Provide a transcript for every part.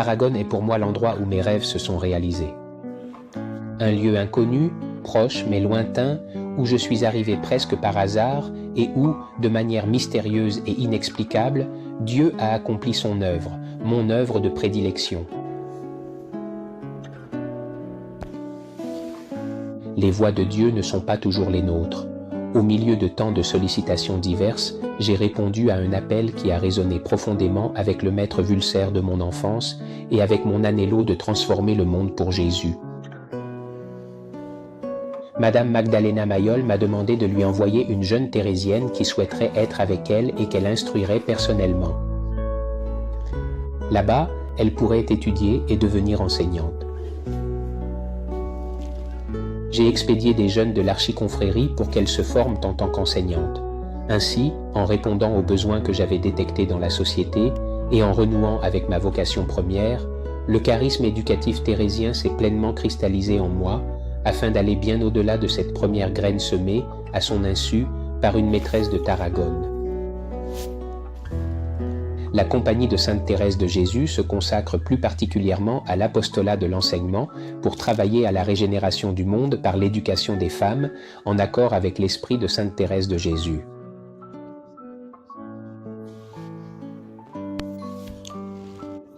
Tarragone est pour moi l'endroit où mes rêves se sont réalisés. Un lieu inconnu, proche mais lointain, où je suis arrivé presque par hasard et où, de manière mystérieuse et inexplicable, Dieu a accompli son œuvre, mon œuvre de prédilection. Les voies de Dieu ne sont pas toujours les nôtres. Au milieu de tant de sollicitations diverses, j'ai répondu à un appel qui a résonné profondément avec le maître Wulser de mon enfance et avec mon anhelo de transformer le monde pour Jésus. Madame Magdalena Mayol m'a demandé de lui envoyer une jeune thérésienne qui souhaiterait être avec elle et qu'elle instruirait personnellement. Là-bas, elle pourrait étudier et devenir enseignante. J'ai expédié des jeunes de l'archiconfrérie pour qu'elles se forment en tant qu'enseignantes. Ainsi, en répondant aux besoins que j'avais détectés dans la société et en renouant avec ma vocation première, le charisme éducatif thérésien s'est pleinement cristallisé en moi afin d'aller bien au-delà de cette première graine semée, à son insu, par une maîtresse de Tarragone. La Compagnie de Sainte Thérèse de Jésus se consacre plus particulièrement à l'apostolat de l'enseignement pour travailler à la régénération du monde par l'éducation des femmes, en accord avec l'esprit de Sainte Thérèse de Jésus.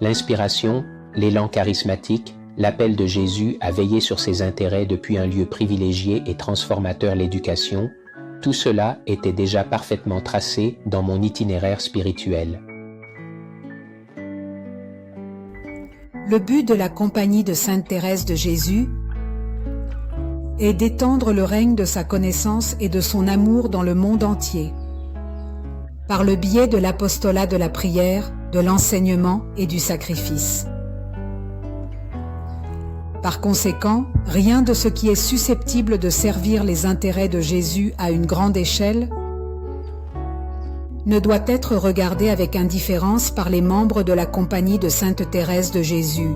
L'inspiration, l'élan charismatique, l'appel de Jésus à veiller sur ses intérêts depuis un lieu privilégié et transformateur l'éducation, tout cela était déjà parfaitement tracé dans mon itinéraire spirituel. Le but de la Compagnie de Sainte Thérèse de Jésus est d'étendre le règne de sa connaissance et de son amour dans le monde entier, par le biais de l'apostolat de la prière, de l'enseignement et du sacrifice. Par conséquent, rien de ce qui est susceptible de servir les intérêts de Jésus à une grande échelle ne doit être regardé avec indifférence par les membres de la Compagnie de Sainte Thérèse de Jésus.